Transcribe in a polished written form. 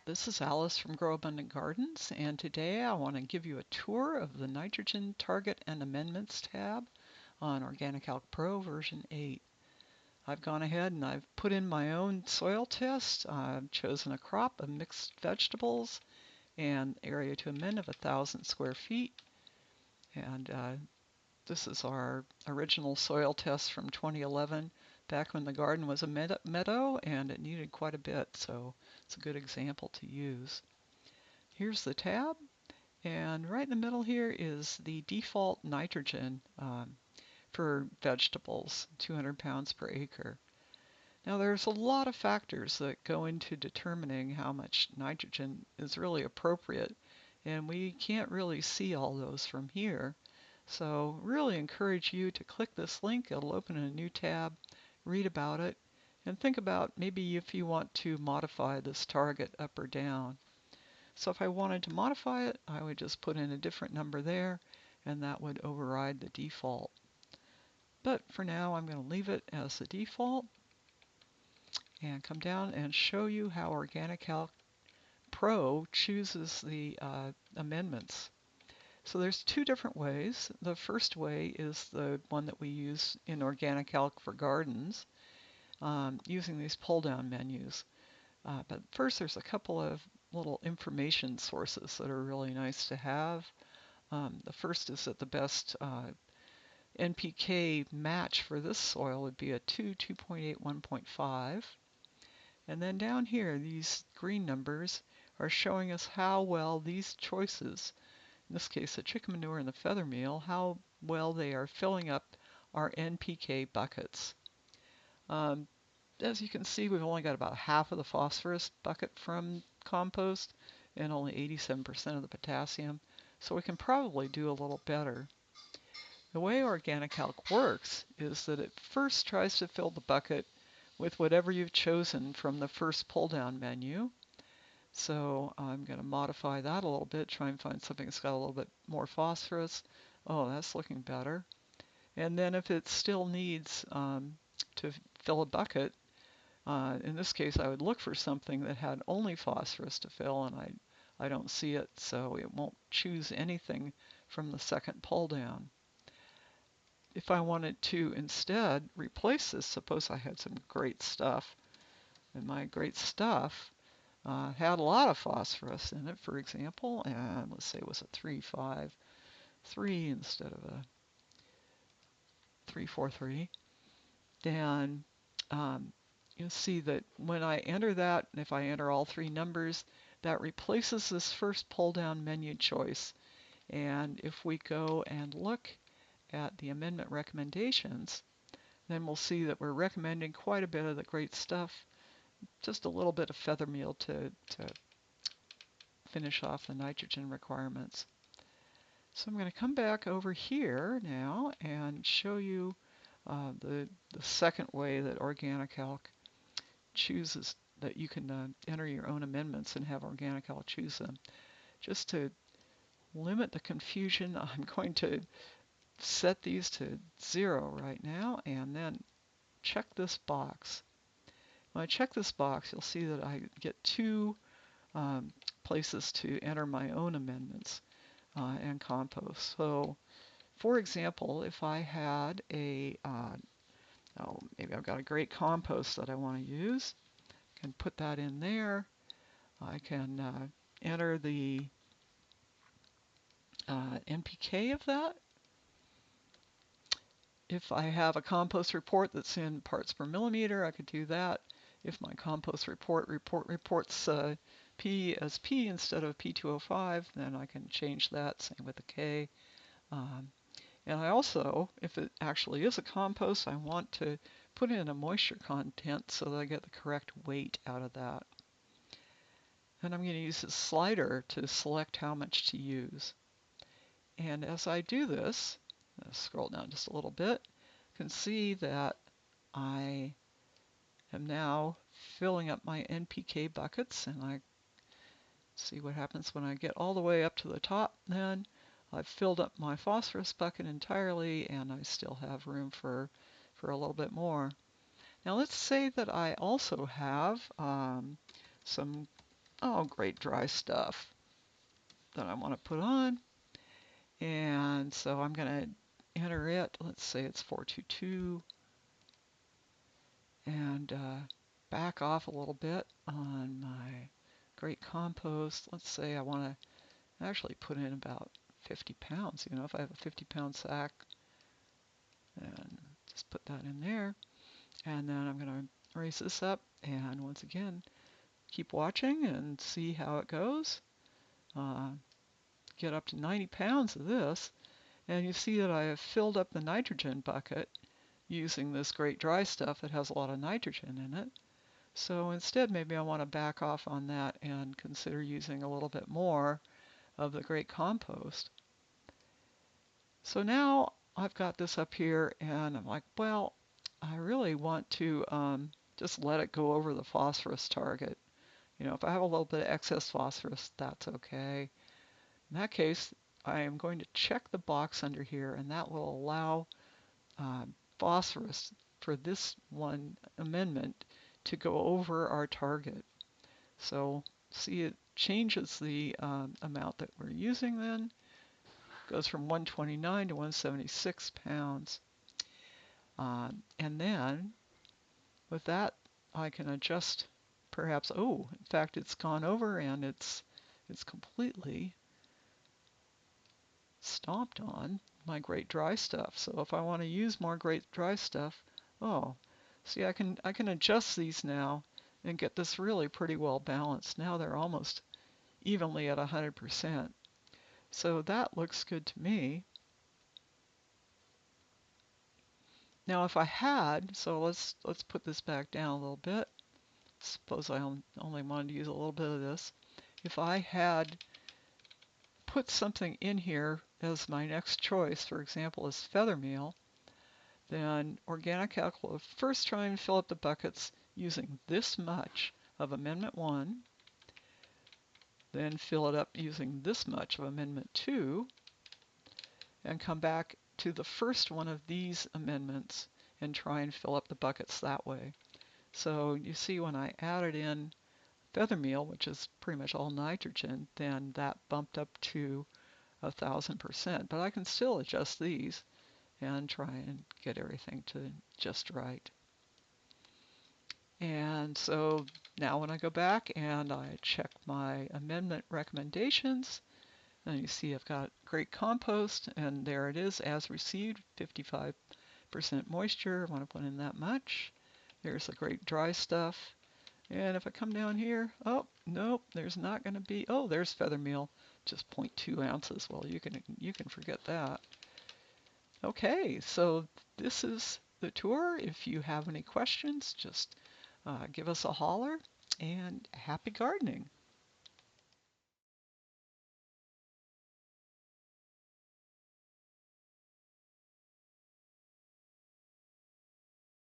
This is Alice from Grow Abundant Gardens, and today I want to give you a tour of the Nitrogen Target and Amendments tab on OrganiCalc Pro version 8. I've gone ahead and I've put in my own soil test. I've chosen a crop of mixed vegetables and area to amend of 1,000 square feet. And this is our original soil test from 2011, back when the garden was a meadow and it needed quite a bit, so it's a good example to use. Here's the tab, and right in the middle here is the default nitrogen for vegetables, 200 pounds per acre. Now there's a lot of factors that go into determining how much nitrogen is really appropriate, and we can't really see all those from here. So really encourage you to click this link. It'll open a new tab, read about it, and think about maybe if you want to modify this target up or down. So if I wanted to modify it, I would just put in a different number there, and that would override the default. But for now, I'm going to leave it as the default and come down and show you how OrganiCalc Pro chooses the amendments. So there's two different ways. The first way is the one that we use in OrganiCalc for gardens, using these pull-down menus. But first, there's a couple of little information sources that are really nice to have. The first is that the best NPK match for this soil would be a 2.8, 1.5. And then down here, these green numbers are showing us how well these choices, in this case the chicken manure and the feather meal, how well they are filling up our NPK buckets. As you can see, we've only got about half of the phosphorus bucket from compost and only 87% of the potassium, so we can probably do a little better. The way OrganiCalc works is that it first tries to fill the bucket with whatever you've chosen from the first pull-down menu. So I'm going to modify that a little bit, try and find something that's got a little bit more phosphorus. Oh, that's looking better. And then if it still needs to fill a bucket, in this case, I would look for something that had only phosphorus to fill, and I don't see it, so it won't choose anything from the second pull down. If I wanted to instead replace this, suppose I had some great stuff, and my great stuff had a lot of phosphorus in it, for example, and let's say it was a 353 instead of a 343, then you'll see that when I enter that, if I enter all three numbers, that replaces this first pull-down menu choice. And if we go and look at the amendment recommendations, then we'll see that we're recommending quite a bit of the great stuff, just a little bit of feather meal to finish off the nitrogen requirements. So I'm going to come back over here now and show you the second way that OrganiCalc chooses, that you can enter your own amendments and have OrganiCalc choose them. Just to limit the confusion, I'm going to set these to 0 right now and then check this box. When I check this box, you'll see that I get two places to enter my own amendments and compost. So for example, if I had a maybe I've got a great compost that I want to use, I can put that in there. I can enter the NPK of that. If I have a compost report that's in parts per millimeter, I could do that. If my compost reports P as P instead of P2O5, then I can change that, same with the K. And I also, if it actually is a compost, I want to put in a moisture content so that I get the correct weight out of that. And I'm going to use this slider to select how much to use. And as I do this, I'll scroll down just a little bit, you can see that I am now filling up my NPK buckets, and I see what happens when I get all the way up to the top. Then I've filled up my phosphorus bucket entirely, and I still have room for a little bit more. Now let's say that I also have some oh, great dry stuff that I want to put on. And so I'm going to enter it. Let's say it's 422 and back off a little bit on my great compost. Let's say I want to actually put in about 50 pounds. You know, if I have a 50-pound sack, and just put that in there. And then I'm going to raise this up and once again keep watching and see how it goes. Uh, get up to 90 pounds of this, and you see that I have filled up the nitrogen bucket using this great dry stuff that has a lot of nitrogen in it. So instead, maybe I want to back off on that and consider using a little bit more of the great compost. So now I've got this up here and I'm like, well, I really want to just let it go over the phosphorus target. You know, if I have a little bit of excess phosphorus, that's okay. In that case, I am going to check the box under here, and that will allow phosphorus for this one amendment to go over our target. So see, it changes the amount that we're using then. Goes from 129 to 176 pounds. And then with that, I can adjust perhaps, oh, in fact, it's gone over and it's completely stomped on my great dry stuff. So if I want to use more great dry stuff, oh, see, I can adjust these now and get this really pretty well balanced. Now they're almost evenly at 100%. So that looks good to me. Now if I had, so let's put this back down a little bit. Suppose I only wanted to use a little bit of this. If I had put something in here as my next choice, for example, as feather meal, then OrganiCalc will first try and fill up the buckets using this much of Amendment 1, then fill it up using this much of Amendment 2, and come back to the first one of these amendments and try and fill up the buckets that way. So you see when I added in feather meal, which is pretty much all nitrogen, then that bumped up to 1,000%. But I can still adjust these and try and get everything to just right. And so now when I go back and I check my amendment recommendations, then you see I've got great compost, and there it is, as received, 55% moisture. I want to put in that much. There's the great dry stuff. And if I come down here, oh, nope, there's not going to be, oh, there's feather meal, just 0.2 ounces. Well, you can forget that. Okay, so this is the tour. If you have any questions, just give us a holler, and happy gardening.